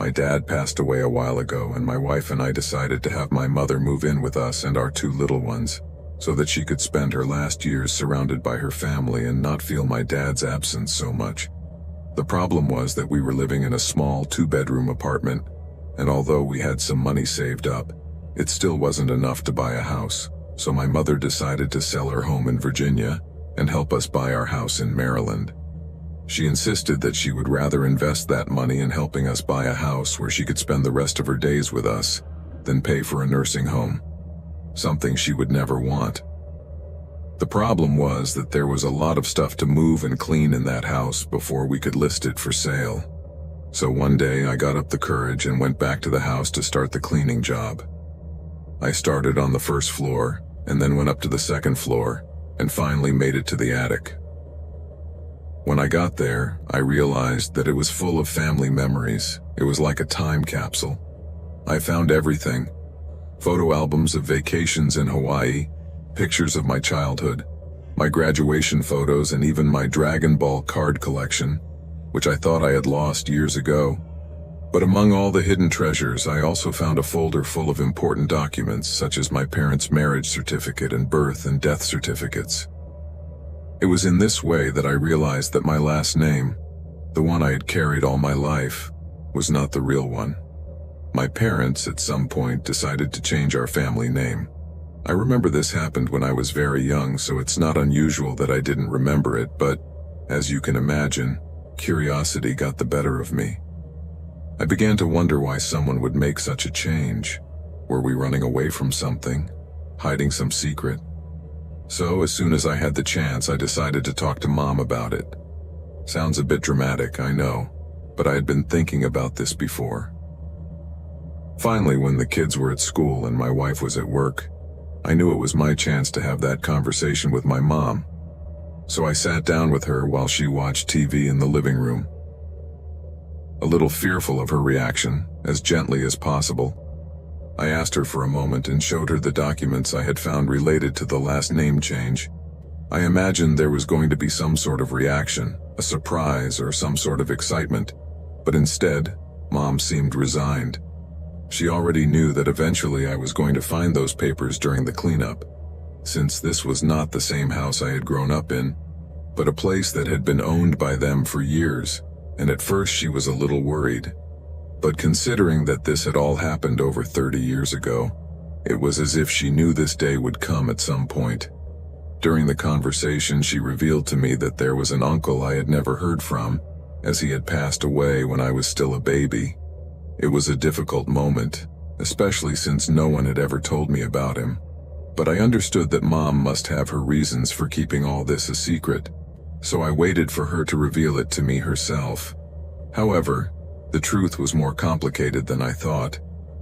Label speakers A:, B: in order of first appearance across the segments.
A: My dad passed away a while ago, and my wife and I decided to have my mother move in with us and our two little ones, so that she could spend her last years surrounded by her family and not feel my dad's absence so much. The problem was that we were living in a small 2-bedroom apartment, and although we had some money saved up, it still wasn't enough to buy a house, so my mother decided to sell her home in Virginia and help us buy our house in Maryland. She insisted that she would rather invest that money in helping us buy a house where she could spend the rest of her days with us than pay for a nursing home, something she would never want. The problem was that there was a lot of stuff to move and clean in that house before we could list it for sale. So one day I got up the courage and went back to the house to start the cleaning job. I started on the first floor and then went up to the second floor and finally made it to the attic. When I got there, I realized that it was full of family memories. It was like a time capsule. I found everything: photo albums of vacations in Hawaii, pictures of my childhood, my graduation photos, and even my Dragon Ball card collection, which I thought I had lost years ago. But among all the hidden treasures, I also found a folder full of important documents, such as my parents' marriage certificate and birth and death certificates. It was in this way that I realized that my last name, the one I had carried all my life, was not the real one. My parents, at some point, decided to change our family name. I remember this happened when I was very young, so it's not unusual that I didn't remember it, but, as you can imagine, curiosity got the better of me. I began to wonder why someone would make such a change. Were we running away from something? Hiding some secret? So, as soon as I had the chance, I decided to talk to Mom about it. Sounds a bit dramatic, I know, but I had been thinking about this before. Finally, when the kids were at school and my wife was at work, I knew it was my chance to have that conversation with my mom. So I sat down with her while she watched TV in the living room. A little fearful of her reaction, as gently as possible, I asked her for a moment and showed her the documents I had found related to the last name change. I imagined there was going to be some sort of reaction, a surprise or some sort of excitement, but instead, Mom seemed resigned. She already knew that eventually I was going to find those papers during the cleanup, since this was not the same house I had grown up in, but a place that had been owned by them for years, and at first she was a little worried. But considering that this had all happened over 30 years ago, it was as if she knew this day would come at some point. During the conversation, she revealed to me that there was an uncle I had never heard from, as he had passed away when I was still a baby. It was a difficult moment, especially since no one had ever told me about him. But I understood that Mom must have her reasons for keeping all this a secret, so I waited for her to reveal it to me herself. However, the truth was more complicated than I thought,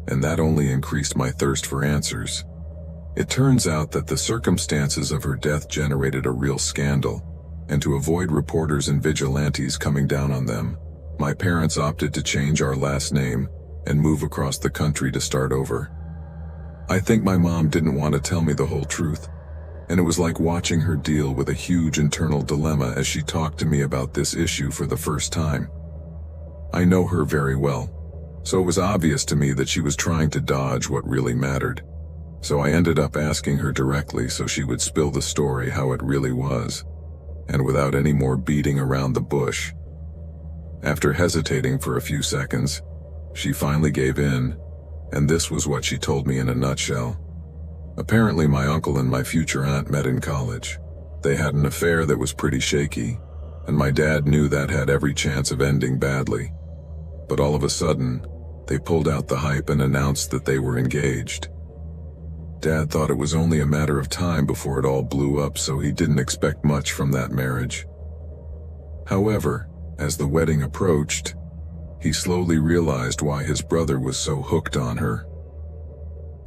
A: and that only increased my thirst for answers. It turns out that the circumstances of her death generated a real scandal, and to avoid reporters and vigilantes coming down on them, my parents opted to change our last name and move across the country to start over. I think my mom didn't want to tell me the whole truth, and it was like watching her deal with a huge internal dilemma as she talked to me about this issue for the first time. I know her very well, so it was obvious to me that she was trying to dodge what really mattered. So I ended up asking her directly so she would spill the story how it really was, and without any more beating around the bush. After hesitating for a few seconds, she finally gave in, and this was what she told me in a nutshell. Apparently my uncle and my future aunt met in college. They had an affair that was pretty shaky, and my dad knew that had every chance of ending badly. But all of a sudden, they pulled out the hype and announced that they were engaged. Dad thought it was only a matter of time before it all blew up, so he didn't expect much from that marriage. However, as the wedding approached, he slowly realized why his brother was so hooked on her.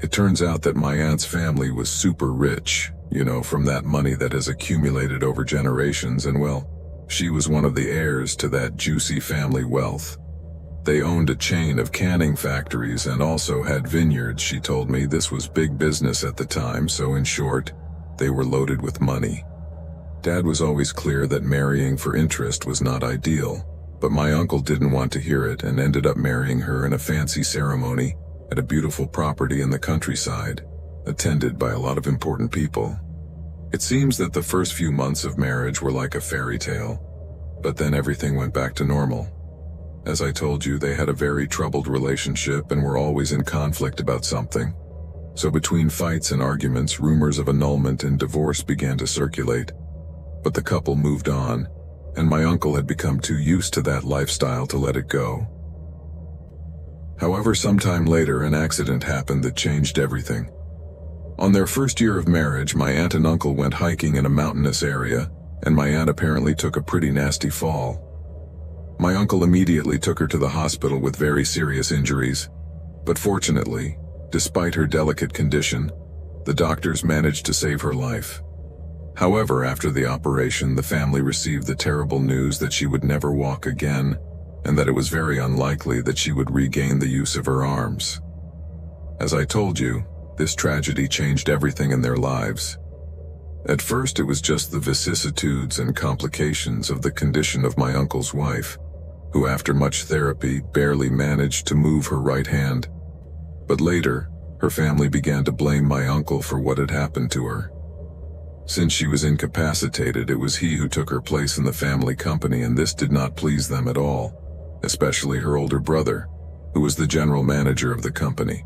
A: It turns out that my aunt's family was super rich, from that money that has accumulated over generations, and well, she was one of the heirs to that juicy family wealth. They owned a chain of canning factories and also had vineyards. She told me this was big business at the time, so in short, they were loaded with money. Dad was always clear that marrying for interest was not ideal, But my uncle didn't want to hear it and ended up marrying her in a fancy ceremony at a beautiful property in the countryside, attended by a lot of important people. It seems that the first few months of marriage were like a fairy tale, but then everything went back to normal. As I told you, they had a very troubled relationship and were always in conflict about something. So between fights and arguments, rumors of annulment and divorce began to circulate. But the couple moved on, and my uncle had become too used to that lifestyle to let it go. However, sometime later, an accident happened that changed everything. On their first year of marriage, my aunt and uncle went hiking in a mountainous area, and my aunt apparently took a pretty nasty fall. My uncle immediately took her to the hospital with very serious injuries, but fortunately, despite her delicate condition, the doctors managed to save her life. However, after the operation, the family received the terrible news that she would never walk again, and that it was very unlikely that she would regain the use of her arms. As I told you, this tragedy changed everything in their lives. At first, it was just the vicissitudes and complications of the condition of my uncle's wife, who after much therapy barely managed to move her right hand. But later, her family began to blame my uncle for what had happened to her. Since she was incapacitated, it was he who took her place in the family company, and this did not please them at all, especially her older brother, who was the general manager of the company.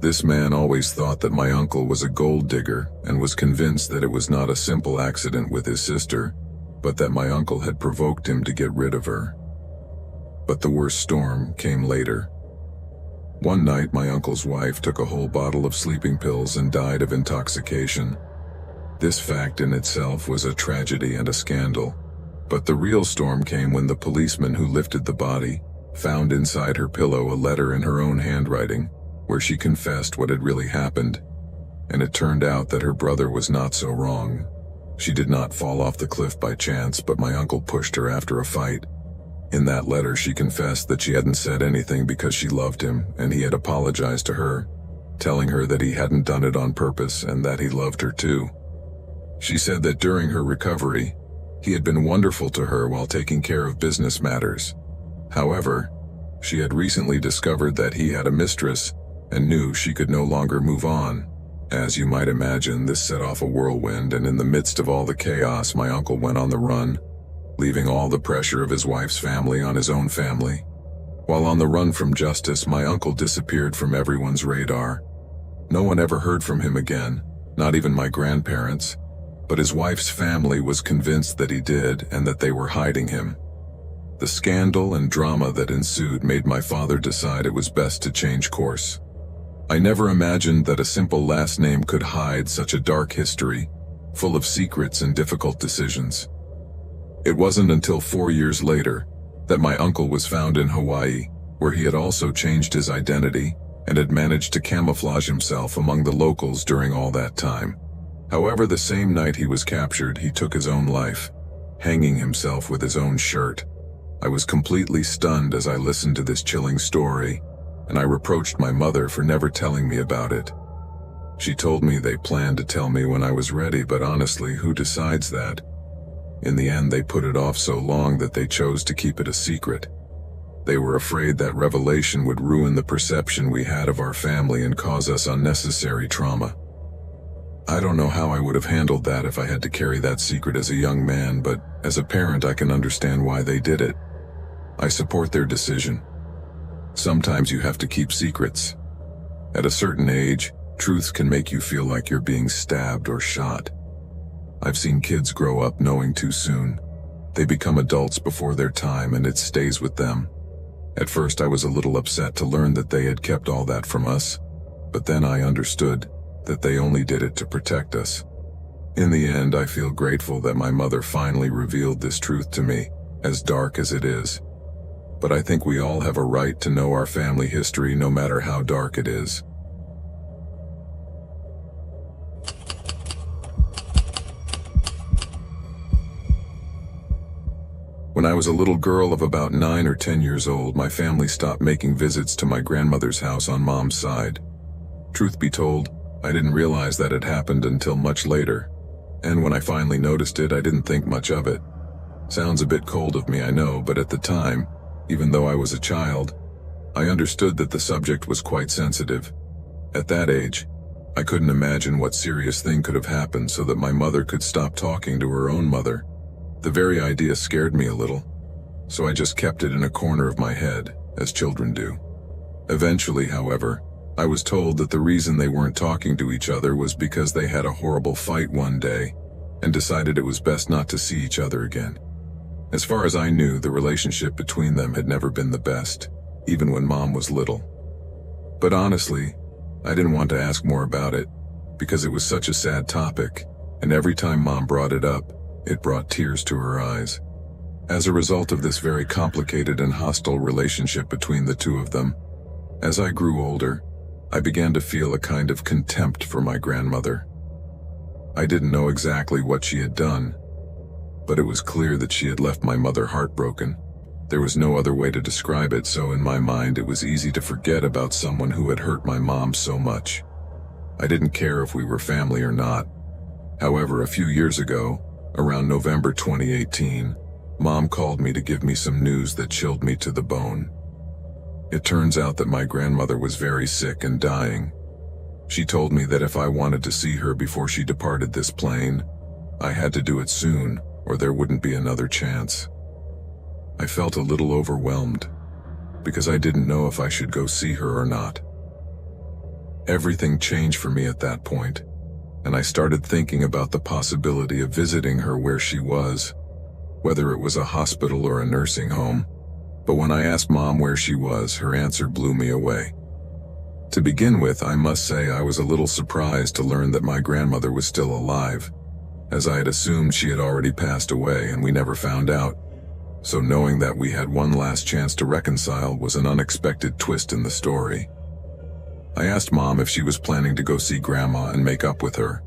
A: This man always thought that my uncle was a gold digger and was convinced that it was not a simple accident with his sister, but that my uncle had provoked him to get rid of her. But the worst storm came later. One night, my uncle's wife took a whole bottle of sleeping pills and died of intoxication. This fact in itself was a tragedy and a scandal, but the real storm came when the policeman who lifted the body found inside her pillow a letter in her own handwriting, where she confessed what had really happened, and it turned out that her brother was not so wrong. She did not fall off the cliff by chance, but my uncle pushed her after a fight. In that letter, she confessed that she hadn't said anything because she loved him, and he had apologized to her, telling her that he hadn't done it on purpose and that he loved her too. She said that during her recovery, he had been wonderful to her while taking care of business matters. However, she had recently discovered that he had a mistress and knew she could no longer move on. As you might imagine, this set off a whirlwind, and in the midst of all the chaos, my uncle went on the run, leaving all the pressure of his wife's family on his own family. While on the run from justice, my uncle disappeared from everyone's radar. No one ever heard from him again, not even my grandparents, but his wife's family was convinced that he did and that they were hiding him. The scandal and drama that ensued made my father decide it was best to change course. I never imagined that a simple last name could hide such a dark history, full of secrets and difficult decisions. It wasn't until 4 years later that my uncle was found in Hawaii, where he had also changed his identity and had managed to camouflage himself among the locals during all that time. However, the same night he was captured, he took his own life, hanging himself with his own shirt. I was completely stunned as I listened to this chilling story, and I reproached my mother for never telling me about it. She told me they planned to tell me when I was ready, but honestly, who decides that? In the end, they put it off so long that they chose to keep it a secret. They were afraid that revelation would ruin the perception we had of our family and cause us unnecessary trauma. I don't know how I would have handled that if I had to carry that secret as a young man, but as a parent I can understand why they did it. I support their decision. Sometimes you have to keep secrets. At a certain age, truth can make you feel like you're being stabbed or shot. I've seen kids grow up knowing too soon. They become adults before their time and it stays with them. At first I was a little upset to learn that they had kept all that from us, but then I understood that they only did it to protect us. In the end, I feel grateful that my mother finally revealed this truth to me, as dark as it is. But I think we all have a right to know our family history, no matter how dark it is. When I was a little girl of about 9 or 10 years old, my family stopped making visits to my grandmother's house on Mom's side. Truth be told, I didn't realize that it happened until much later, and when I finally noticed it, I didn't think much of it. Sounds a bit cold of me, I know, but at the time, even though I was a child, I understood that the subject was quite sensitive. At that age, I couldn't imagine what serious thing could have happened so that my mother could stop talking to her own mother. The very idea scared me a little, so I just kept it in a corner of my head, as children do. Eventually, however, I was told that the reason they weren't talking to each other was because they had a horrible fight one day and decided it was best not to see each other again. As far as I knew, the relationship between them had never been the best, even when Mom was little. But honestly, I didn't want to ask more about it, because it was such a sad topic, and every time Mom brought it up, it brought tears to her eyes. As a result of this very complicated and hostile relationship between the two of them, as I grew older, I began to feel a kind of contempt for my grandmother. I didn't know exactly what she had done, but it was clear that she had left my mother heartbroken. There was no other way to describe it, so in my mind it was easy to forget about someone who had hurt my mom so much. I didn't care if we were family or not. However, a few years ago, around November 2018, Mom called me to give me some news that chilled me to the bone. It turns out that my grandmother was very sick and dying. She told me that if I wanted to see her before she departed this plane, I had to do it soon, or there wouldn't be another chance. I felt a little overwhelmed, because I didn't know if I should go see her or not. Everything changed for me at that point, and I started thinking about the possibility of visiting her where she was, whether it was a hospital or a nursing home. But when I asked Mom where she was, her answer blew me away. To begin with, I must say I was a little surprised to learn that my grandmother was still alive, as I had assumed she had already passed away and we never found out. So knowing that we had one last chance to reconcile was an unexpected twist in the story. I asked Mom if she was planning to go see Grandma and make up with her,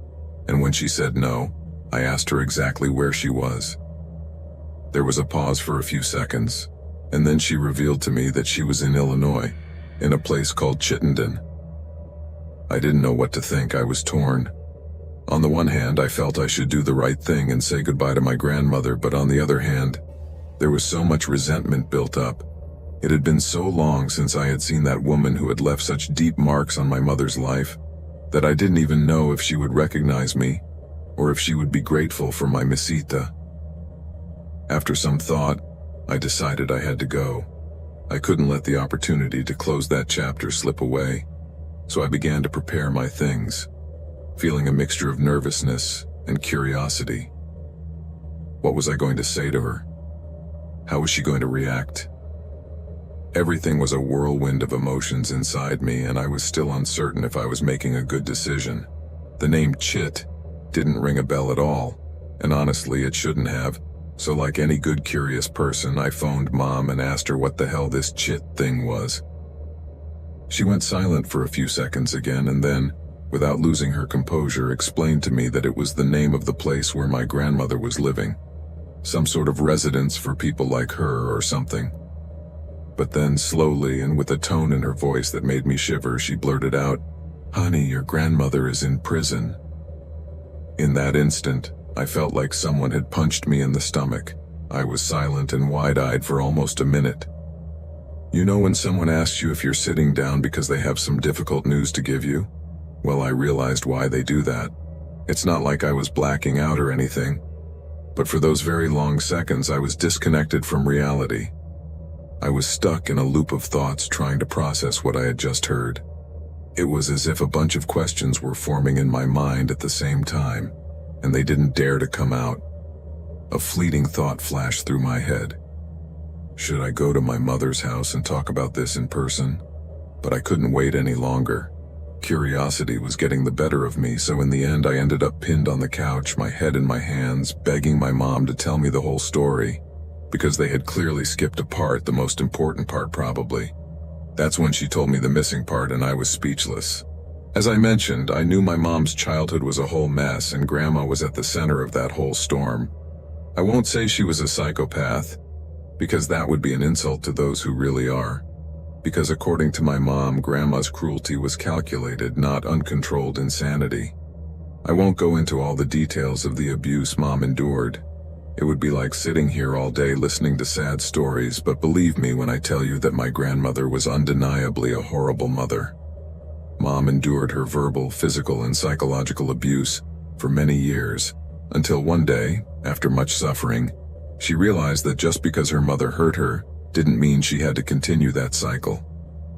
A: and when she said no, I asked her exactly where she was. There was a pause for a few seconds, and then she revealed to me that she was in Illinois, in a place called Chittenden. I didn't know what to think. I was torn. On the one hand, I felt I should do the right thing and say goodbye to my grandmother, but on the other hand, there was so much resentment built up. It had been so long since I had seen that woman who had left such deep marks on my mother's life, that I didn't even know if she would recognize me, or if she would be grateful for my misita. After some thought, I decided I had to go. I couldn't let the opportunity to close that chapter slip away, so I began to prepare my things, feeling a mixture of nervousness and curiosity. What was I going to say to her? How was she going to react? Everything was a whirlwind of emotions inside me, and I was still uncertain if I was making a good decision. The name Chit didn't ring a bell at all, and honestly it shouldn't have, so like any good curious person, I phoned Mom and asked her what the hell this Chit thing was. She went silent for a few seconds again, and then, without losing her composure, explained to me that it was the name of the place where my grandmother was living. Some sort of residence for people like her or something. But then, slowly and with a tone in her voice that made me shiver, she blurted out, "Honey, your grandmother is in prison." In that instant, I felt like someone had punched me in the stomach. I was silent and wide-eyed for almost a minute. You know when someone asks you if you're sitting down because they have some difficult news to give you? Well, I realized why they do that. It's not like I was blacking out or anything, but for those very long seconds I was disconnected from reality. I was stuck in a loop of thoughts trying to process what I had just heard. It was as if a bunch of questions were forming in my mind at the same time, and they didn't dare to come out. A fleeting thought flashed through my head. Should I go to my mother's house and talk about this in person? But I couldn't wait any longer. Curiosity was getting the better of me, so in the end I ended up pinned on the couch, my head in my hands, begging my mom to tell me the whole story, because they had clearly skipped a part, the most important part probably. That's when she told me the missing part, and I was speechless. As I mentioned, I knew my mom's childhood was a whole mess, and Grandma was at the center of that whole storm. I won't say she was a psychopath, because that would be an insult to those who really are. Because according to my mom, Grandma's cruelty was calculated, not uncontrolled insanity. I won't go into all the details of the abuse Mom endured, It would be like sitting here all day listening to sad stories, but believe me when I tell you that my grandmother was undeniably a horrible mother. Mom endured her verbal, physical, and psychological abuse for many years, until one day, after much suffering, she realized that just because her mother hurt her didn't mean she had to continue that cycle.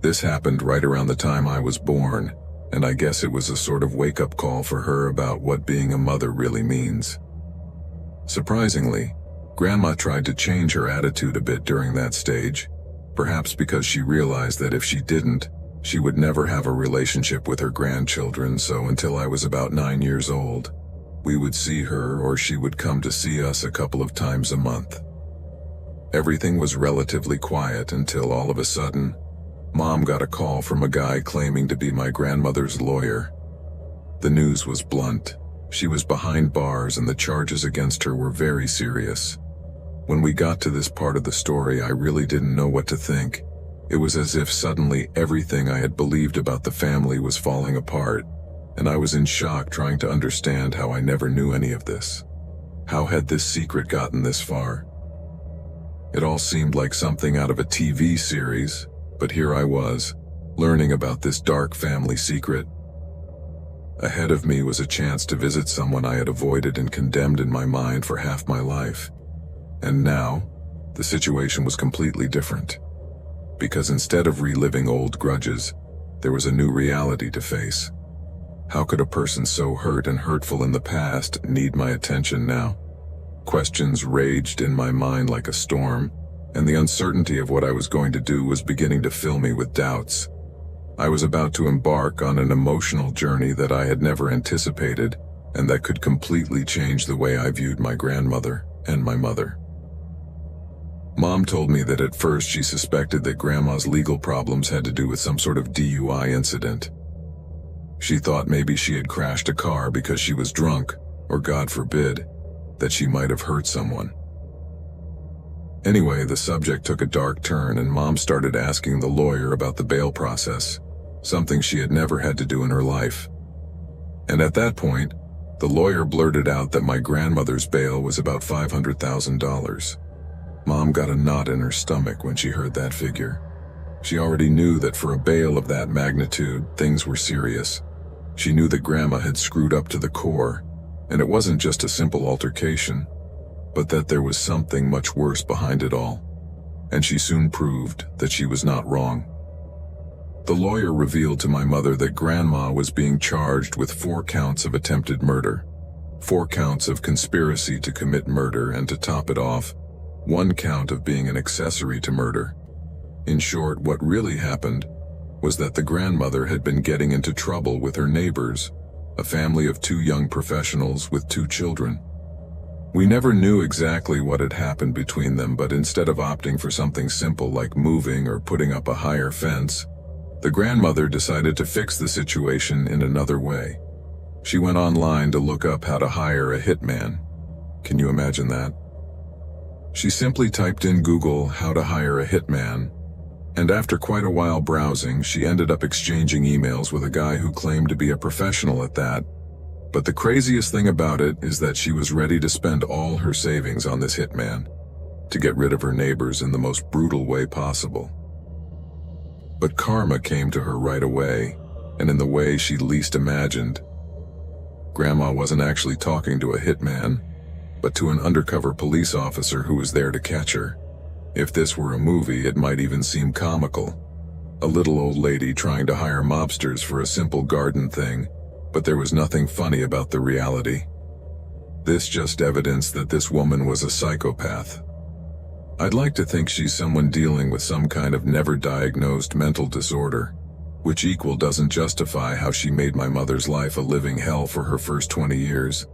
A: This happened right around the time I was born, and I guess it was a sort of wake-up call for her about what being a mother really means. Surprisingly, Grandma tried to change her attitude a bit during that stage, perhaps because she realized that if she didn't, she would never have a relationship with her grandchildren, so until I was about 9 years old, we would see her or she would come to see us a couple of times a month. Everything was relatively quiet until all of a sudden, Mom got a call from a guy claiming to be my grandmother's lawyer. The news was blunt. She was behind bars and the charges against her were very serious. When we got to this part of the story, I really didn't know what to think. It was as if suddenly everything I had believed about the family was falling apart, and I was in shock trying to understand how I never knew any of this. How had this secret gotten this far? It all seemed like something out of a TV series, but here I was, learning about this dark family secret. Ahead of me was a chance to visit someone I had avoided and condemned in my mind for half my life. And now, the situation was completely different. Because instead of reliving old grudges, there was a new reality to face. How could a person so hurt and hurtful in the past need my attention now? Questions raged in my mind like a storm, and the uncertainty of what I was going to do was beginning to fill me with doubts. I was about to embark on an emotional journey that I had never anticipated, and that could completely change the way I viewed my grandmother and my mother. Mom told me that at first she suspected that Grandma's legal problems had to do with some sort of DUI incident. She thought maybe she had crashed a car because she was drunk, or God forbid, that she might have hurt someone. Anyway, the subject took a dark turn and Mom started asking the lawyer about the bail process, something she had never had to do in her life. And at that point, the lawyer blurted out that my grandmother's bail was about $500,000. Mom got a knot in her stomach when she heard that figure. She already knew that for a bail of that magnitude, things were serious. She knew that Grandma had screwed up to the core, and it wasn't just a simple altercation, but that there was something much worse behind it all. And she soon proved that she was not wrong. The lawyer revealed to my mother that Grandma was being charged with 4 counts of attempted murder, 4 counts of conspiracy to commit murder, and to top it off, 1 count of being an accessory to murder. In short, what really happened was that the grandmother had been getting into trouble with her neighbors, a family of 2 young professionals with 2 children. We never knew exactly what had happened between them, but instead of opting for something simple like moving or putting up a higher fence, the grandmother decided to fix the situation in another way. She went online to look up how to hire a hitman. Can you imagine that? She simply typed in Google how to hire a hitman, and after quite a while browsing, she ended up exchanging emails with a guy who claimed to be a professional at that. But the craziest thing about it is that she was ready to spend all her savings on this hitman, to get rid of her neighbors in the most brutal way possible. But karma came to her right away, and in the way she least imagined. Grandma wasn't actually talking to a hitman, but to an undercover police officer who was there to catch her. If this were a movie, it might even seem comical. A little old lady trying to hire mobsters for a simple garden thing, but there was nothing funny about the reality. This just evidenced that this woman was a psychopath. I'd like to think she's someone dealing with some kind of never-diagnosed mental disorder, which equal doesn't justify how she made my mother's life a living hell for her first 20 years.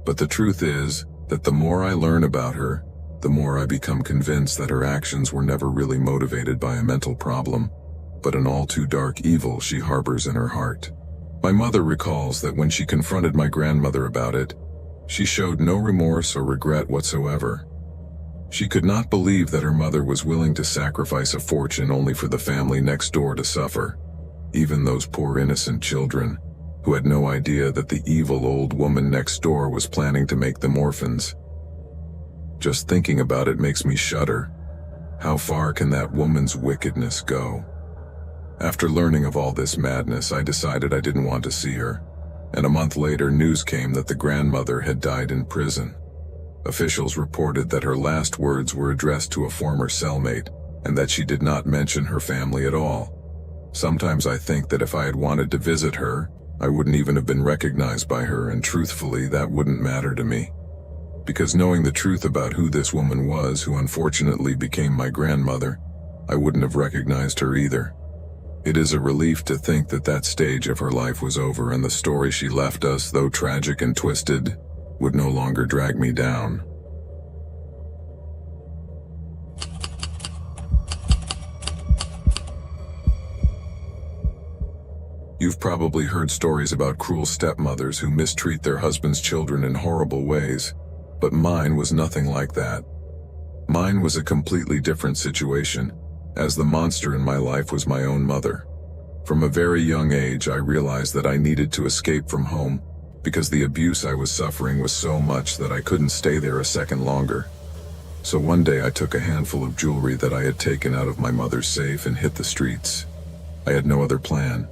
A: But the truth is that the more I learn about her, the more I become convinced that her actions were never really motivated by a mental problem, but an all-too-dark evil she harbors in her heart. My mother recalls that when she confronted my grandmother about it, she showed no remorse or regret whatsoever. She could not believe that her mother was willing to sacrifice a fortune only for the family next door to suffer, even those poor innocent children, who had no idea that the evil old woman next door was planning to make them orphans. Just thinking about it makes me shudder. How far can that woman's wickedness go? After learning of all this madness, I decided I didn't want to see her, and a month later news came that the grandmother had died in prison. Officials reported that her last words were addressed to a former cellmate, and that she did not mention her family at all. Sometimes I think that if I had wanted to visit her, I wouldn't even have been recognized by her, and truthfully, that wouldn't matter to me. Because knowing the truth about who this woman was, who unfortunately became my grandmother, I wouldn't have recognized her either. It is a relief to think that that stage of her life was over, and the story she left us, though tragic and twisted, would no longer drag me down. You've probably heard stories about cruel stepmothers who mistreat their husbands' children in horrible ways, but mine was nothing like that. Mine was a completely different situation, as the monster in my life was my own mother. From a very young age, I realized that I needed to escape from home, because the abuse I was suffering was so much that I couldn't stay there a second longer. So one day I took a handful of jewelry that I had taken out of my mother's safe and hit the streets. I had no other plan,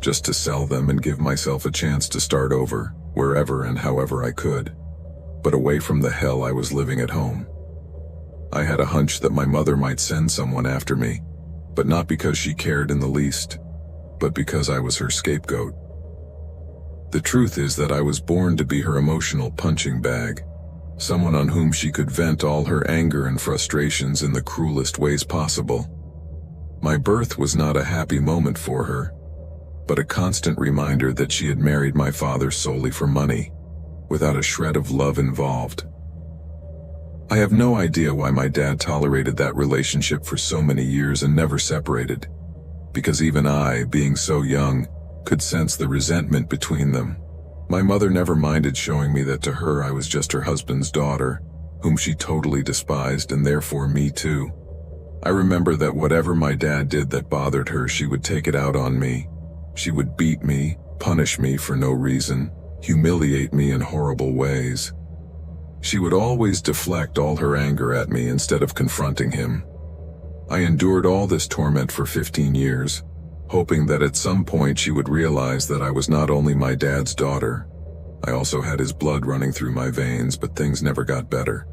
A: just to sell them and give myself a chance to start over, wherever and however I could, but away from the hell I was living at home. I had a hunch that my mother might send someone after me, but not because she cared in the least, but because I was her scapegoat. The truth is that I was born to be her emotional punching bag, someone on whom she could vent all her anger and frustrations in the cruelest ways possible. My birth was not a happy moment for her, but a constant reminder that she had married my father solely for money, without a shred of love involved. I have no idea why my dad tolerated that relationship for so many years and never separated, because even I, being so young, could sense the resentment between them. My mother never minded showing me that to her I was just her husband's daughter, whom she totally despised, and therefore me too. I remember that whatever my dad did that bothered her, she would take it out on me. She would beat me, punish me for no reason, humiliate me in horrible ways. She would always deflect all her anger at me instead of confronting him. I endured all this torment for 15 years, hoping that at some point she would realize that I was not only my dad's daughter, I also had his blood running through my veins, but things never got better.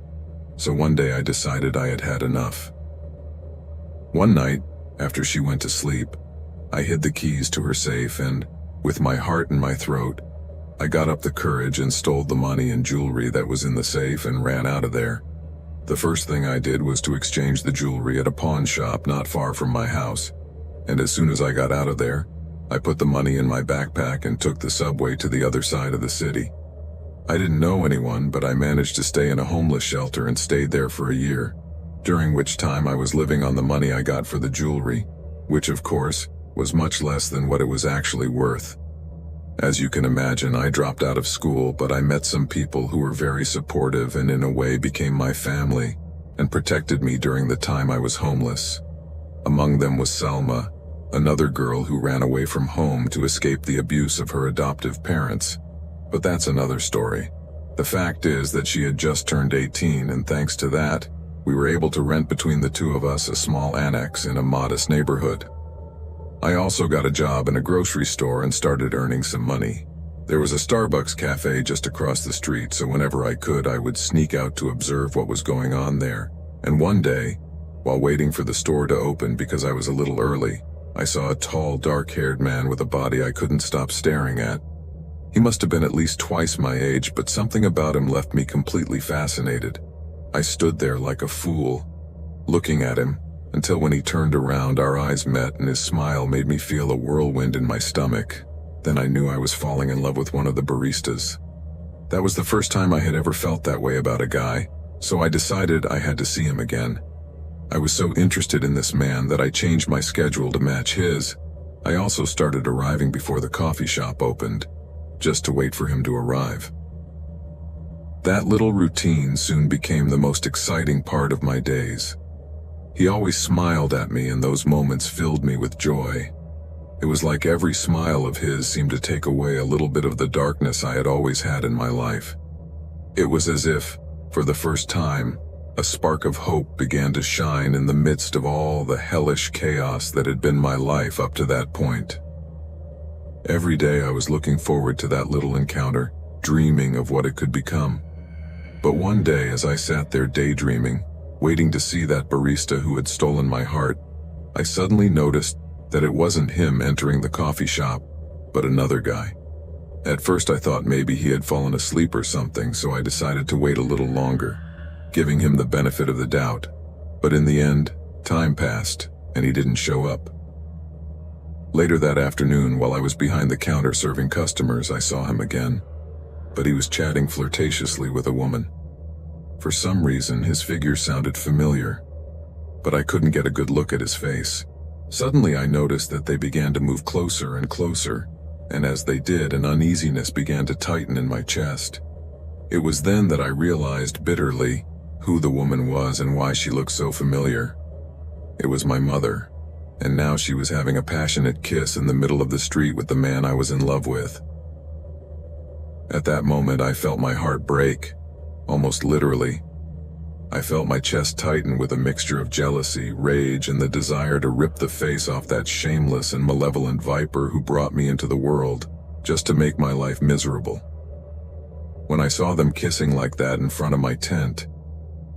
A: So one day I decided I had had enough. One night, after she went to sleep, I hid the keys to her safe and, with my heart in my throat, I got up the courage and stole the money and jewelry that was in the safe and ran out of there. The first thing I did was to exchange the jewelry at a pawn shop not far from my house, and as soon as I got out of there, I put the money in my backpack and took the subway to the other side of the city. I didn't know anyone, but I managed to stay in a homeless shelter and stayed there for a year, during which time I was living on the money I got for the jewelry, which of course was much less than what it was actually worth. As you can imagine, I dropped out of school, but I met some people who were very supportive and in a way became my family and protected me during the time I was homeless. Among them was Selma, another girl who ran away from home to escape the abuse of her adoptive parents. But that's another story. The fact is that she had just turned 18, and thanks to that, we were able to rent between the two of us a small annex in a modest neighborhood. I also got a job in a grocery store and started earning some money. There was a Starbucks cafe just across the street, so whenever I could, I would sneak out to observe what was going on there. And one day, while waiting for the store to open because I was a little early, I saw a tall, dark-haired man with a body I couldn't stop staring at. He must have been at least twice my age, but something about him left me completely fascinated. I stood there like a fool, looking at him, until when he turned around, our eyes met and his smile made me feel a whirlwind in my stomach. Then I knew I was falling in love with one of the baristas. That was the first time I had ever felt that way about a guy, so I decided I had to see him again. I was so interested in this man that I changed my schedule to match his. I also started arriving before the coffee shop opened, just to wait for him to arrive. That little routine soon became the most exciting part of my days. He always smiled at me, and those moments filled me with joy. It was like every smile of his seemed to take away a little bit of the darkness I had always had in my life. It was as if, for the first time, A spark of hope began to shine in the midst of all the hellish chaos that had been my life up to that point. Every day I was looking forward to that little encounter, dreaming of what it could become. But one day, as I sat there daydreaming, waiting to see that barista who had stolen my heart, I suddenly noticed that it wasn't him entering the coffee shop, but another guy. At first I thought maybe he had fallen asleep or something, so I decided to wait a little longer, giving him the benefit of the doubt. But in the end, time passed, and he didn't show up. Later that afternoon, while I was behind the counter serving customers, I saw him again, but he was chatting flirtatiously with a woman. For some reason, his figure sounded familiar, but I couldn't get a good look at his face. Suddenly I noticed that they began to move closer and closer, and as they did, an uneasiness began to tighten in my chest. It was then that I realized bitterly who the woman was and why she looked so familiar. It was my mother, and now she was having a passionate kiss in the middle of the street with the man I was in love with. At that moment I felt my heart break, almost literally. I felt my chest tighten with a mixture of jealousy, rage, and the desire to rip the face off that shameless and malevolent viper who brought me into the world just to make my life miserable. When I saw them kissing like that in front of my tent,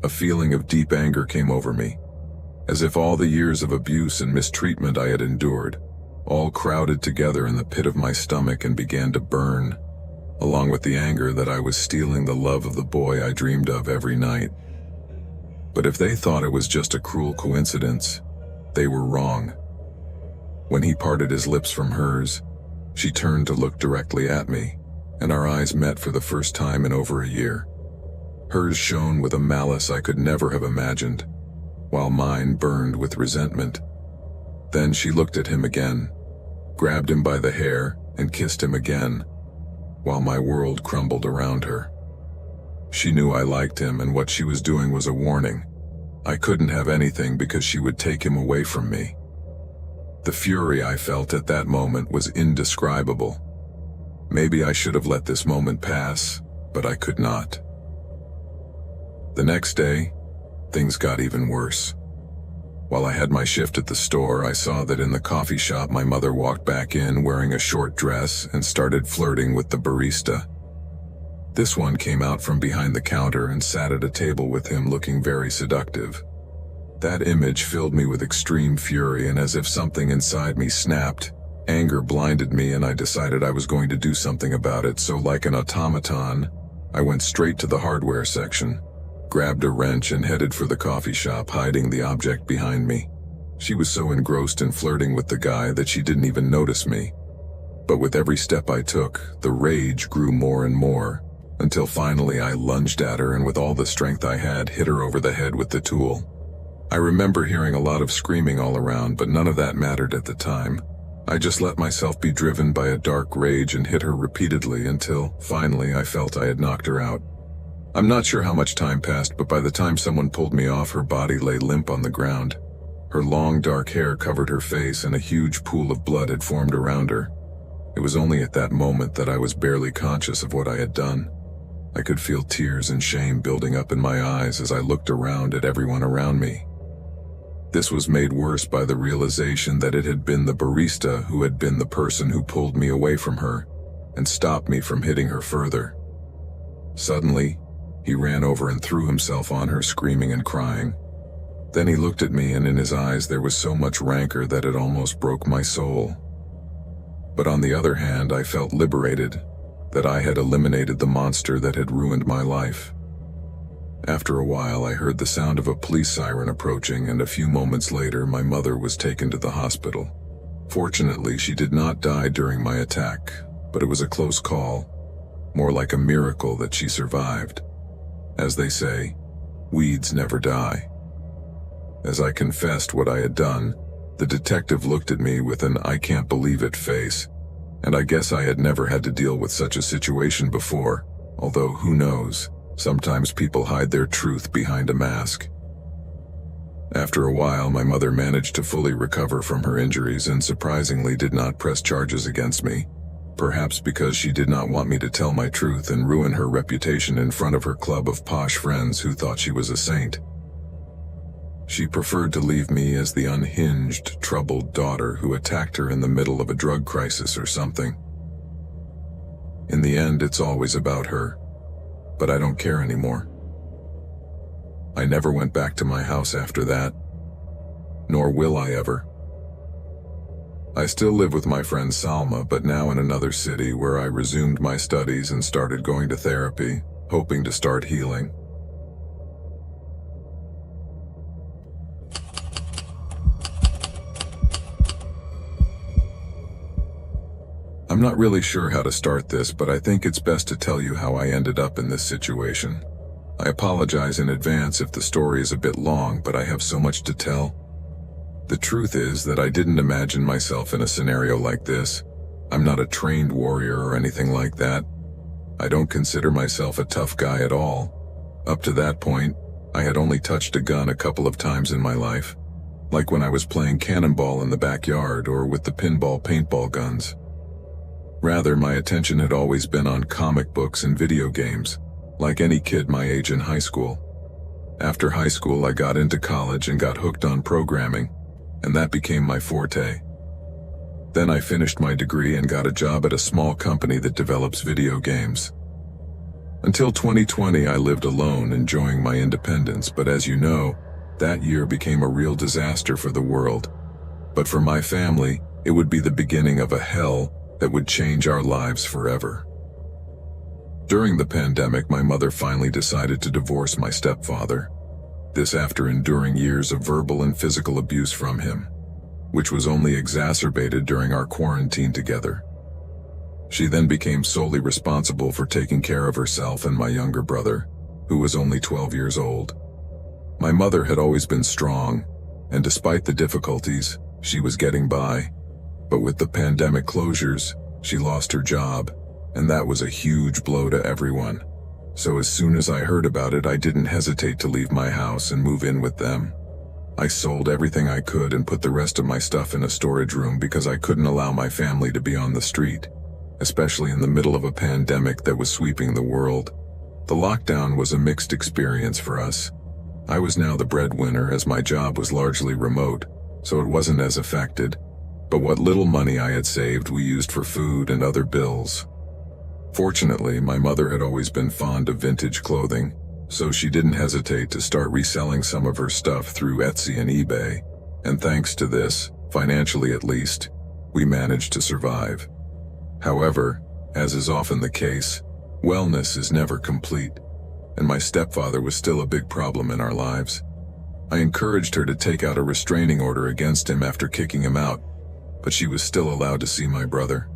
A: a feeling of deep anger came over me, as if all the years of abuse and mistreatment I had endured all crowded together in the pit of my stomach and began to burn, along with the anger that I was stealing the love of the boy I dreamed of every night. But if they thought it was just a cruel coincidence, they were wrong. When he parted his lips from hers, she turned to look directly at me, and our eyes met for the first time in over a year. Hers shone with a malice I could never have imagined, while mine burned with resentment. Then she looked at him again, grabbed him by the hair, and kissed him again, while my world crumbled around her. She knew I liked him, and what she was doing was a warning. I couldn't have anything because she would take him away from me. The fury I felt at that moment was indescribable. Maybe I should have let this moment pass, but I could not. The next day, things got even worse. While I had my shift at the store, I saw that in the coffee shop my mother walked back in wearing a short dress and started flirting with the barista. This one came out from behind the counter and sat at a table with him looking very seductive. That image filled me with extreme fury, and as if something inside me snapped, anger blinded me and I decided I was going to do something about it. So like an automaton, I went straight to the hardware section, grabbed a wrench and headed for the coffee shop, hiding the object behind me. She was so engrossed in flirting with the guy that she didn't even notice me. But with every step I took, the rage grew more and more, until finally I lunged at her and with all the strength I had, hit her over the head with the tool. I remember hearing a lot of screaming all around, but none of that mattered at the time. I just let myself be driven by a dark rage and hit her repeatedly until, finally, I felt I had knocked her out. I'm not sure how much time passed, but by the time someone pulled me off, her body lay limp on the ground. Her long dark hair covered her face and a huge pool of blood had formed around her. It was only at that moment that I was barely conscious of what I had done. I could feel tears and shame building up in my eyes as I looked around at everyone around me. This was made worse by the realization that it had been the barista who had been the person who pulled me away from her and stopped me from hitting her further. Suddenly, he ran over and threw himself on her, screaming and crying. Then he looked at me, and in his eyes there was so much rancor that it almost broke my soul. But on the other hand, I felt liberated, that I had eliminated the monster that had ruined my life. After a while, I heard the sound of a police siren approaching, and a few moments later, my mother was taken to the hospital. Fortunately, she did not die during my attack, but it was a close call, more like a miracle that she survived. As they say, weeds never die. As I confessed what I had done, the detective looked at me with an "I can't believe it" face, and I guess I had never had to deal with such a situation before, although who knows, sometimes people hide their truth behind a mask. After a while, my mother managed to fully recover from her injuries and surprisingly did not press charges against me, perhaps because she did not want me to tell my truth and ruin her reputation in front of her club of posh friends who thought she was a saint. She preferred to leave me as the unhinged, troubled daughter who attacked her in the middle of a drug crisis or something. In the end, it's always about her, but I don't care anymore. I never went back to my house after that, nor will I ever. I still live with my friend Salma, but now in another city where I resumed my studies and started going to therapy, hoping to start healing. I'm not really sure how to start this, but I think it's best to tell you how I ended up in this situation. I apologize in advance if the story is a bit long, but I have so much to tell. The truth is that I didn't imagine myself in a scenario like this. I'm not a trained warrior or anything like that. I don't consider myself a tough guy at all. Up to that point, I had only touched a gun a couple of times in my life, like when I was playing cannonball in the backyard or with the pinball paintball guns. Rather, my attention had always been on comic books and video games, like any kid my age in high school. After high school, I got into college and got hooked on programming, and that became my forte. Then I finished my degree and got a job at a small company that develops video games. Until 2020, I lived alone, enjoying my independence, but as you know, that year became a real disaster for the world. But for my family, it would be the beginning of a hell that would change our lives forever. During the pandemic, my mother finally decided to divorce my stepfather. This after enduring years of verbal and physical abuse from him, which was only exacerbated during our quarantine together. She then became solely responsible for taking care of herself and my younger brother, who was only 12 years old. My mother had always been strong, and despite the difficulties, she was getting by. But with the pandemic closures, she lost her job, and that was a huge blow to everyone. So as soon as I heard about it, I didn't hesitate to leave my house and move in with them. I sold everything I could and put the rest of my stuff in a storage room because I couldn't allow my family to be on the street, especially in the middle of a pandemic that was sweeping the world. The lockdown was a mixed experience for us. I was now the breadwinner as my job was largely remote, so it wasn't as affected. But what little money I had saved we used for food and other bills. Fortunately, my mother had always been fond of vintage clothing, so she didn't hesitate to start reselling some of her stuff through Etsy and eBay, and thanks to this, financially at least, we managed to survive. However, as is often the case, wellness is never complete, and my stepfather was still a big problem in our lives. I encouraged her to take out a restraining order against him after kicking him out, but she was still allowed to see my brother.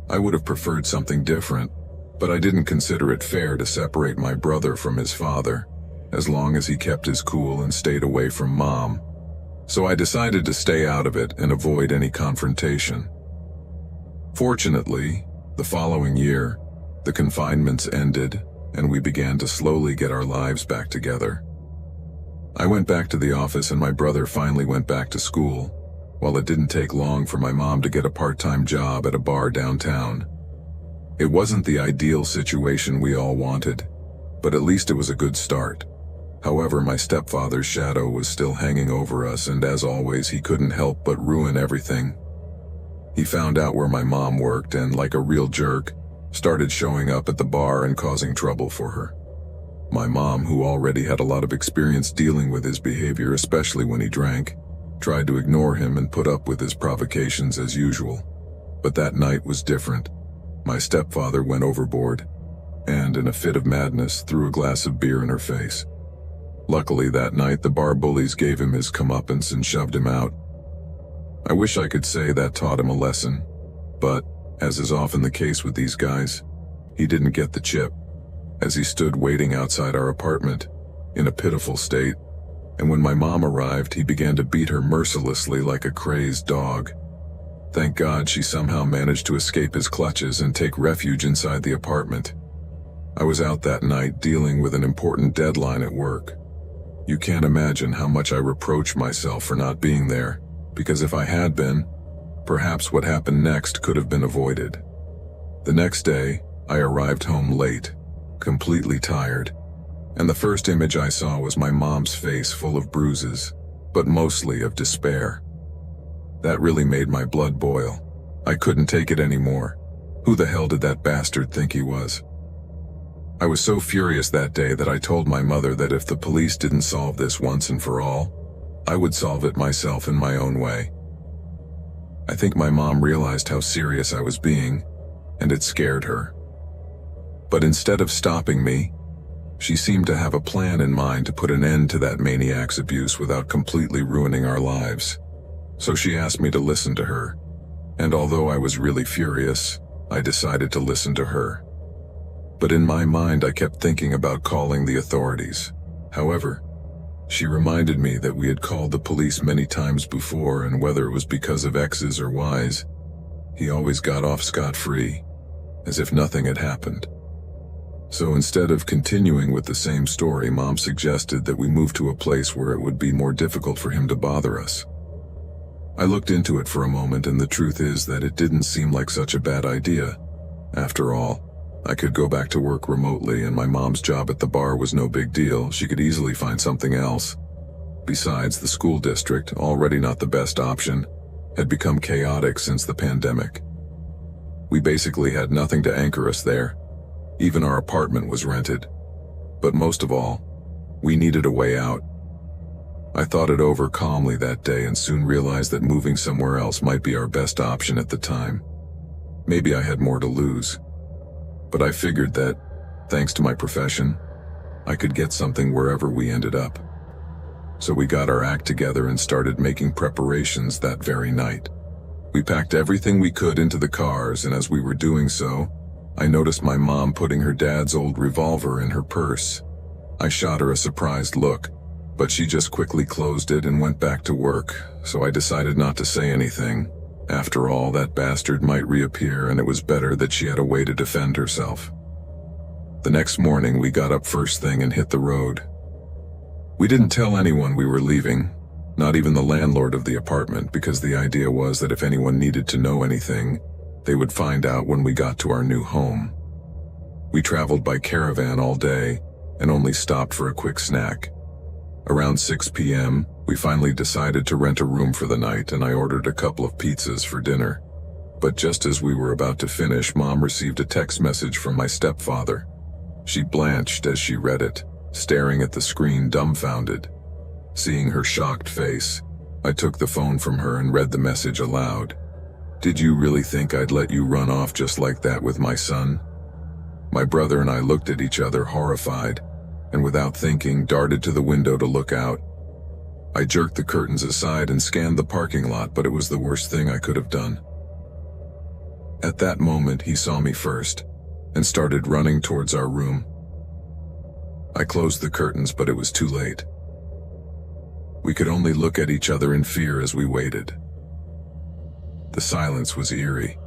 A: I would have preferred something different, but I didn't consider it fair to separate my brother from his father, as long as he kept his cool and stayed away from Mom. So I decided to stay out of it and avoid any confrontation. Fortunately, the following year, the confinements ended, and we began to slowly get our lives back together. I went back to the office and my brother finally went back to school, while it didn't take long for my mom to get a part-time job at a bar downtown. It wasn't the ideal situation we all wanted, but at least it was a good start. However, my stepfather's shadow was still hanging over us, and as always, he couldn't help but ruin everything. He found out where my mom worked and, like a real jerk, started showing up at the bar and causing trouble for her. My mom, who already had a lot of experience dealing with his behavior, especially when he drank, tried to ignore him and put up with his provocations as usual. But that night was different. My stepfather went overboard, and in a fit of madness, threw a glass of beer in her face. Luckily that night, the bar bullies gave him his comeuppance and shoved him out. I wish I could say that taught him a lesson, but, as is often the case with these guys, he didn't get the chip, as he stood waiting outside our apartment, in a pitiful state, and when my mom arrived, he began to beat her mercilessly like a crazed dog. Thank God she somehow managed to escape his clutches and take refuge inside the apartment. I was out that night dealing with an important deadline at work. You can't imagine how much I reproach myself for not being there, because if I had been, perhaps what happened next could have been avoided. The next day, I arrived home late, completely tired. And the first image I saw was my mom's face full of bruises, but mostly of despair. That really made my blood boil. I couldn't take it anymore. Who the hell did that bastard think he was? I was so furious that day that I told my mother that if the police didn't solve this once and for all, I would solve it myself in my own way. I think my mom realized how serious I was being, and it scared her. But instead of stopping me, she seemed to have a plan in mind to put an end to that maniac's abuse without completely ruining our lives. So she asked me to listen to her, and although I was really furious, I decided to listen to her. But in my mind I kept thinking about calling the authorities. However, she reminded me that we had called the police many times before, and whether it was because of X's or Y's, he always got off scot-free, as if nothing had happened. So instead of continuing with the same story, Mom suggested that we move to a place where it would be more difficult for him to bother us. I looked into it for a moment, and the truth is that it didn't seem like such a bad idea. After all, I could go back to work remotely, and my mom's job at the bar was no big deal. She could easily find something else. Besides, the school district, already not the best option, had become chaotic since the pandemic. We basically had nothing to anchor us there. Even our apartment was rented. But most of all, we needed a way out. I thought it over calmly that day and soon realized that moving somewhere else might be our best option at the time. Maybe I had more to lose. But I figured that, thanks to my profession, I could get something wherever we ended up. So we got our act together and started making preparations that very night. We packed everything we could into the cars, and as we were doing so, I noticed my mom putting her dad's old revolver in her purse. I shot her a surprised look, but she just quickly closed it and went back to work, so I decided not to say anything. After all, that bastard might reappear, and it was better that she had a way to defend herself. The next morning, we got up first thing and hit the road. We didn't tell anyone we were leaving, not even the landlord of the apartment, because the idea was that if anyone needed to know anything, they would find out when we got to our new home. We traveled by caravan all day and only stopped for a quick snack. Around 6 p.m., we finally decided to rent a room for the night, and I ordered a couple of pizzas for dinner. But just as we were about to finish, Mom received a text message from my stepfather. She blanched as she read it, staring at the screen dumbfounded. Seeing her shocked face, I took the phone from her and read the message aloud. "Did you really think I'd let you run off just like that with my son?" My brother and I looked at each other horrified, and without thinking, darted to the window to look out. I jerked the curtains aside and scanned the parking lot, but it was the worst thing I could have done. At that moment, he saw me first, and started running towards our room. I closed the curtains, but it was too late. We could only look at each other in fear as we waited. The silence was eerie.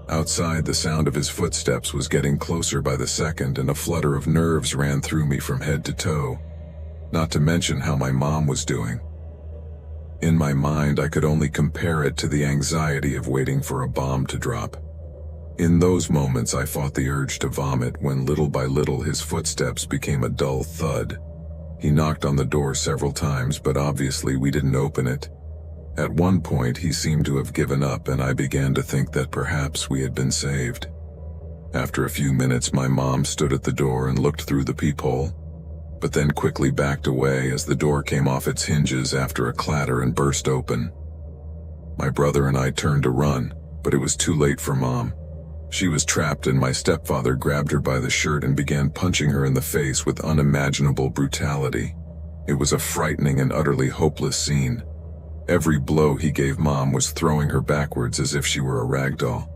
A: Outside, the sound of his footsteps was getting closer by the second, and a flutter of nerves ran through me from head to toe, not to mention how my mom was doing. In my mind, I could only compare it to the anxiety of waiting for a bomb to drop. In those moments, I fought the urge to vomit when little by little his footsteps became a dull thud. He knocked on the door several times, but obviously we didn't open it. At one point, he seemed to have given up, and I began to think that perhaps we had been saved. After a few minutes, my mom stood at the door and looked through the peephole, but then quickly backed away as the door came off its hinges after a clatter and burst open. My brother and I turned to run, but it was too late for Mom. She was trapped, and my stepfather grabbed her by the shirt and began punching her in the face with unimaginable brutality. It was a frightening and utterly hopeless scene. Every blow he gave Mom was throwing her backwards as if she were a rag doll.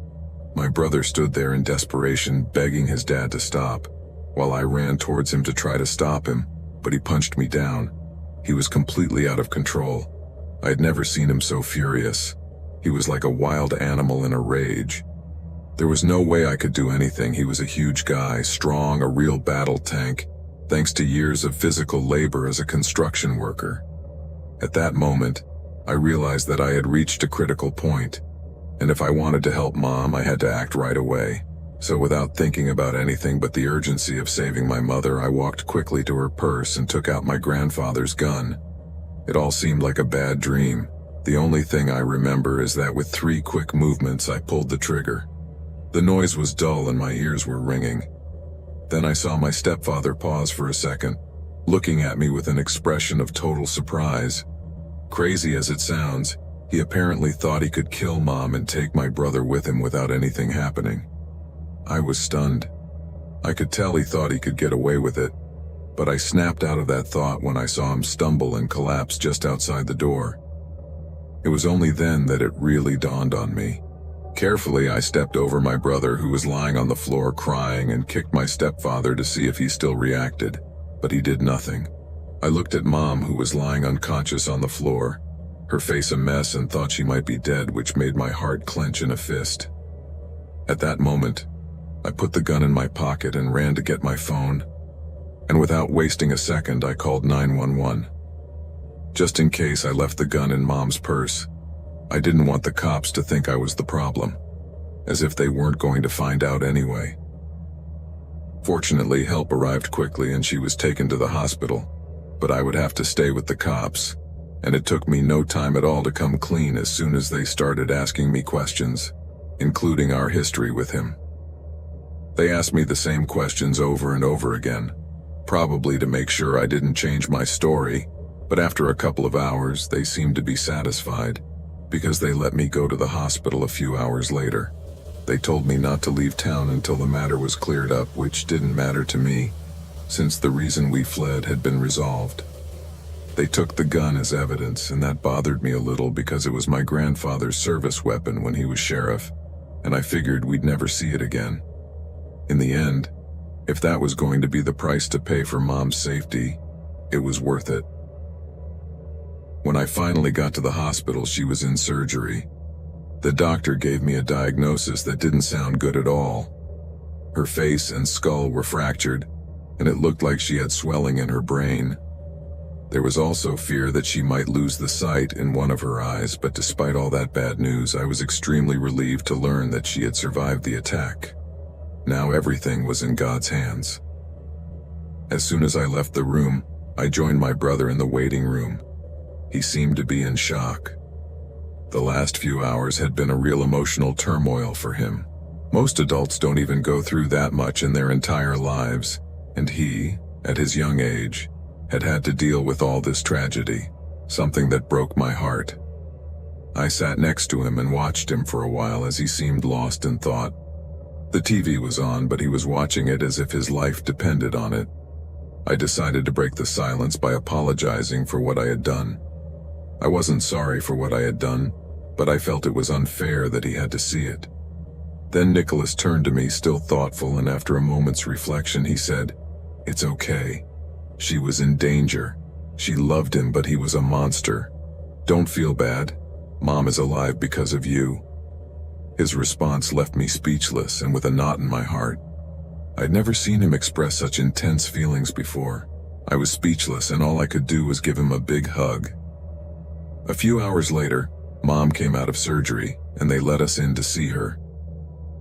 A: My brother stood there in desperation, begging his dad to stop, while I ran towards him to try to stop him, but he punched me down. He was completely out of control. I had never seen him so furious. He was like a wild animal in a rage. There was no way I could do anything. He was a huge guy, strong, a real battle tank, thanks to years of physical labor as a construction worker. At that moment, I realized that I had reached a critical point, and if I wanted to help Mom, I had to act right away. So without thinking about anything but the urgency of saving my mother, I walked quickly to her purse and took out my grandfather's gun. It all seemed like a bad dream. The only thing I remember is that with 3 quick movements I pulled the trigger. The noise was dull and my ears were ringing. Then I saw my stepfather pause for a second, looking at me with an expression of total surprise. Crazy as it sounds, he apparently thought he could kill Mom and take my brother with him without anything happening. I was stunned. I could tell he thought he could get away with it, but I snapped out of that thought when I saw him stumble and collapse just outside the door. It was only then that it really dawned on me. Carefully, I stepped over my brother, who was lying on the floor crying, and kicked my stepfather to see if he still reacted, but he did nothing. I looked at Mom, who was lying unconscious on the floor, her face a mess, and thought she might be dead, which made my heart clench in a fist. At that moment, I put the gun in my pocket and ran to get my phone, and without wasting a second, I called 911. Just in case, I left the gun in Mom's purse. I didn't want the cops to think I was the problem, as if they weren't going to find out anyway. Fortunately, help arrived quickly and she was taken to the hospital, but I would have to stay with the cops, and it took me no time at all to come clean as soon as they started asking me questions, including our history with him. They asked me the same questions over and over again, probably to make sure I didn't change my story, but after a couple of hours, they seemed to be satisfied, because they let me go to the hospital a few hours later. They told me not to leave town until the matter was cleared up, which didn't matter to me, since the reason we fled had been resolved. They took the gun as evidence, and that bothered me a little because it was my grandfather's service weapon when he was sheriff, and I figured we'd never see it again. In the end, if that was going to be the price to pay for Mom's safety, it was worth it. When I finally got to the hospital, she was in surgery. The doctor gave me a diagnosis that didn't sound good at all. Her face and skull were fractured, and it looked like she had swelling in her brain. There was also fear that she might lose the sight in one of her eyes, but despite all that bad news, I was extremely relieved to learn that she had survived the attack. Now everything was in God's hands. As soon as I left the room, I joined my brother in the waiting room. He seemed to be in shock. The last few hours had been a real emotional turmoil for him. Most adults don't even go through that much in their entire lives, and he, at his young age, had had to deal with all this tragedy, something that broke my heart. I sat next to him and watched him for a while as he seemed lost in thought. The TV was on, but he was watching it as if his life depended on it. I decided to break the silence by apologizing for what I had done. I wasn't sorry for what I had done, but I felt it was unfair that he had to see it. Then Nicholas turned to me, still thoughtful, and after a moment's reflection, he said, "It's okay. She was in danger. She loved him, but he was a monster. Don't feel bad. Mom is alive because of you." His response left me speechless and with a knot in my heart. I'd never seen him express such intense feelings before. I was speechless, and all I could do was give him a big hug. A few hours later, Mom came out of surgery, and they let us in to see her.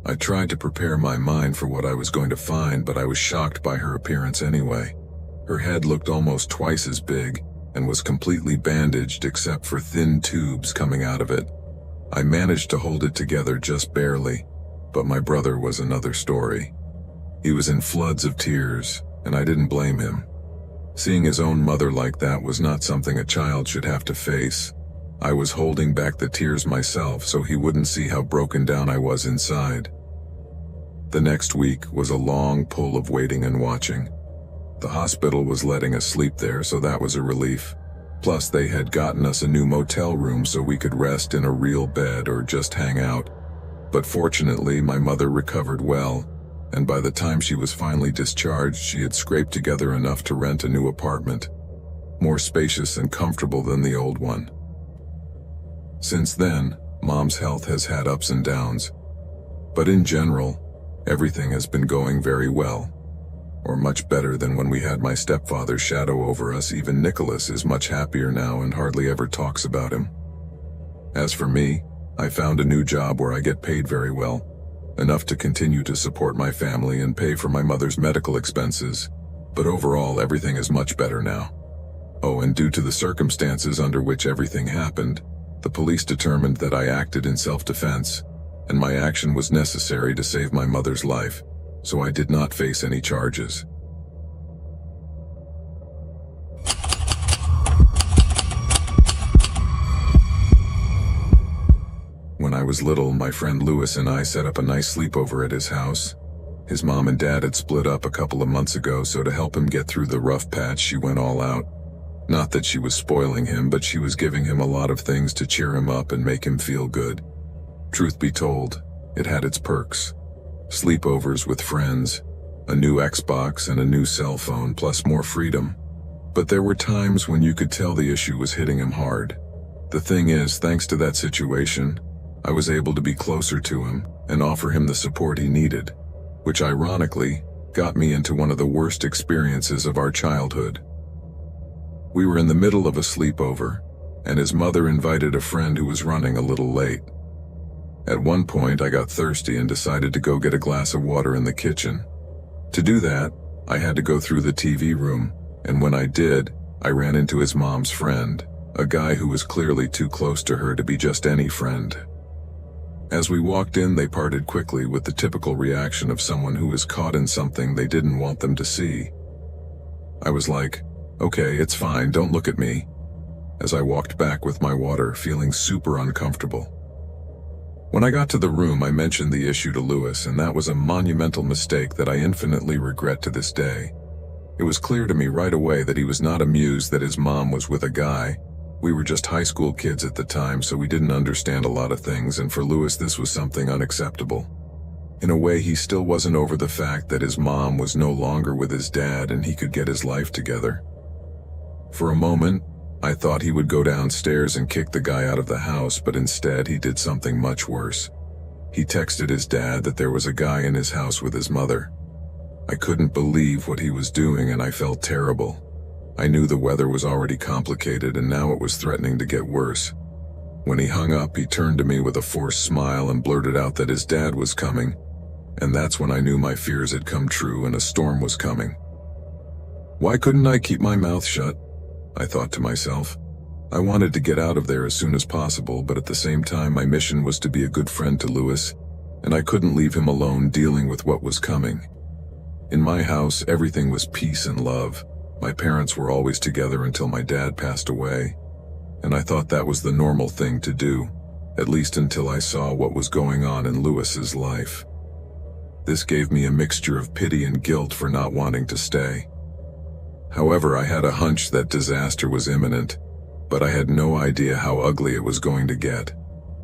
A: I tried to prepare my mind for what I was going to find, but I was shocked by her appearance anyway. Her head looked almost twice as big, and was completely bandaged except for thin tubes coming out of it. I managed to hold it together just barely, but my brother was another story. He was in floods of tears, and I didn't blame him. Seeing his own mother like that was not something a child should have to face. I was holding back the tears myself so he wouldn't see how broken down I was inside. The next week was a long pull of waiting and watching. The hospital was letting us sleep there, so that was a relief. Plus, they had gotten us a new motel room so we could rest in a real bed or just hang out. But fortunately, my mother recovered well, and by the time she was finally discharged, she had scraped together enough to rent a new apartment, more spacious and comfortable than the old one. Since then, Mom's health has had ups and downs, but in general, everything has been going very well, or much better than when we had my stepfather's shadow over us. Even Nicholas is much happier now and hardly ever talks about him. As for me, I found a new job where I get paid very well, enough to continue to support my family and pay for my mother's medical expenses, but overall everything is much better now. Oh, and due to the circumstances under which everything happened, the police determined that I acted in self-defense, and my action was necessary to save my mother's life, so I did not face any charges. When I was little, my friend Lewis and I set up a nice sleepover at his house. His mom and dad had split up a couple of months ago, so to help him get through the rough patch, she went all out. Not that she was spoiling him, but she was giving him a lot of things to cheer him up and make him feel good. Truth be told, it had its perks. Sleepovers with friends, a new Xbox and a new cell phone, plus more freedom. But there were times when you could tell the issue was hitting him hard. The thing is, thanks to that situation, I was able to be closer to him and offer him the support he needed, which ironically got me into one of the worst experiences of our childhood. We were in the middle of a sleepover, and his mother invited a friend who was running a little late. At one point, I got thirsty and decided to go get a glass of water in the kitchen. To do that, I had to go through the TV room, and when I did, I ran into his mom's friend, a guy who was clearly too close to her to be just any friend. As we walked in, they parted quickly with the typical reaction of someone who is caught in something they didn't want them to see. I was like, "Okay, it's fine, don't look at me," as I walked back with my water, feeling super uncomfortable. When I got to the room, I mentioned the issue to Lewis, and that was a monumental mistake that I infinitely regret to this day. It was clear to me right away that he was not amused that his mom was with a guy. We were just high school kids at the time, so we didn't understand a lot of things, and for Lewis this was something unacceptable. In a way, he still wasn't over the fact that his mom was no longer with his dad and he could get his life together. For a moment, I thought he would go downstairs and kick the guy out of the house, but instead he did something much worse. He texted his dad that there was a guy in his house with his mother. I couldn't believe what he was doing, and I felt terrible. I knew the weather was already complicated, and now it was threatening to get worse. When he hung up, he turned to me with a forced smile and blurted out that his dad was coming, and that's when I knew my fears had come true and a storm was coming. Why couldn't I keep my mouth shut? I thought to myself. I wanted to get out of there as soon as possible, but at the same time my mission was to be a good friend to Lewis, and I couldn't leave him alone dealing with what was coming. In my house, everything was peace and love. My parents were always together until my dad passed away, and I thought that was the normal thing to do, at least until I saw what was going on in Lewis's life. This gave me a mixture of pity and guilt for not wanting to stay. However, I had a hunch that disaster was imminent, but I had no idea how ugly it was going to get.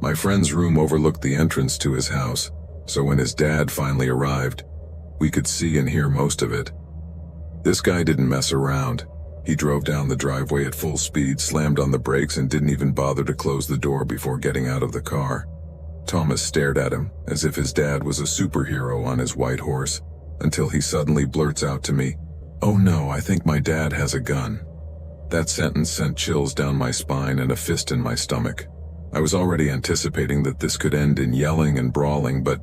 A: My friend's room overlooked the entrance to his house, so when his dad finally arrived, we could see and hear most of it. This guy didn't mess around. He drove down the driveway at full speed, slammed on the brakes, and didn't even bother to close the door before getting out of the car. Thomas stared at him, as if his dad was a superhero on his white horse, until he suddenly blurts out to me, "Oh no, I think my dad has a gun." That sentence sent chills down my spine and a fist in my stomach. I was already anticipating that this could end in yelling and brawling, but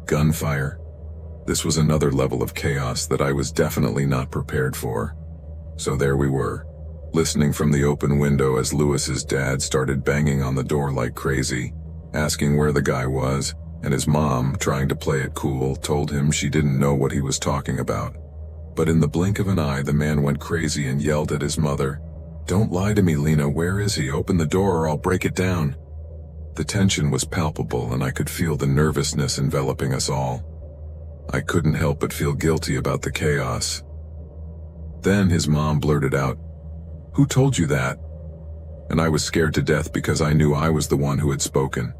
A: gunfire? This was another level of chaos that I was definitely not prepared for. So there we were, listening from the open window as Lewis's dad started banging on the door like crazy, asking where the guy was, and his mom, trying to play it cool, told him she didn't know what he was talking about. But in the blink of an eye, the man went crazy and yelled at his mother, "Don't lie to me, Lena, where is he? Open the door or I'll break it down." The tension was palpable, and I could feel the nervousness enveloping us all. I couldn't help but feel guilty about the chaos. Then his mom blurted out, "Who told you that?" And I was scared to death because I knew I was the one who had spoken.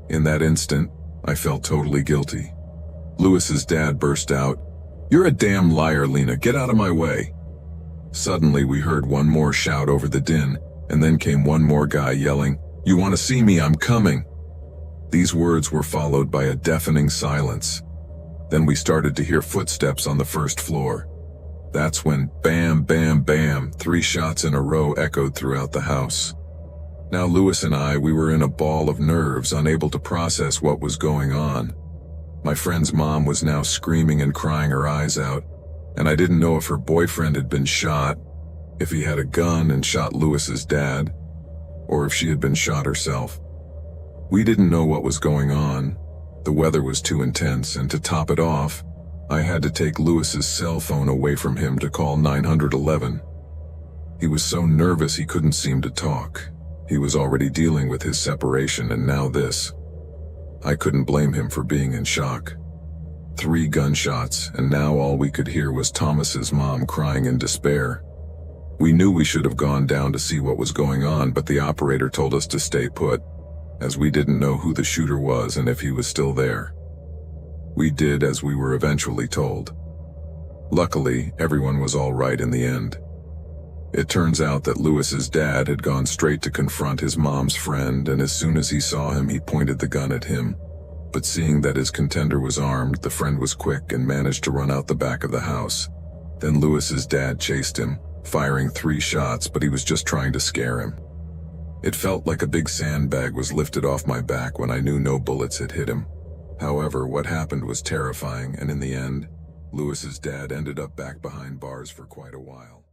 A: In that instant, I felt totally guilty. Lewis's dad burst out, "You're a damn liar, Lena, get out of my way." Suddenly we heard one more shout over the din, and then came one more guy yelling, "You want to see me? I'm coming." These words were followed by a deafening silence. Then we started to hear footsteps on the first floor. That's when bam, bam, bam, 3 shots in a row echoed throughout the house. Now Lewis and I, we were in a ball of nerves, unable to process what was going on. My friend's mom was now screaming and crying her eyes out, and I didn't know if her boyfriend had been shot, if he had a gun and shot Lewis's dad, or if she had been shot herself. We didn't know what was going on. The weather was too intense, and to top it off, I had to take Lewis's cell phone away from him to call 911. He was so nervous he couldn't seem to talk. He was already dealing with his separation, and now this. I couldn't blame him for being in shock. 3 gunshots, and now all we could hear was Thomas's mom crying in despair. We knew we should have gone down to see what was going on, but the operator told us to stay put, as we didn't know who the shooter was and if he was still there. We did as we were eventually told. Luckily, everyone was all right in the end. It turns out that Lewis's dad had gone straight to confront his mom's friend, and as soon as he saw him, he pointed the gun at him. But seeing that his contender was armed, the friend was quick and managed to run out the back of the house. Then Lewis's dad chased him, firing 3 shots, but he was just trying to scare him. It felt like a big sandbag was lifted off my back when I knew no bullets had hit him. However, what happened was terrifying, and in the end, Lewis's dad ended up back behind bars for quite a while.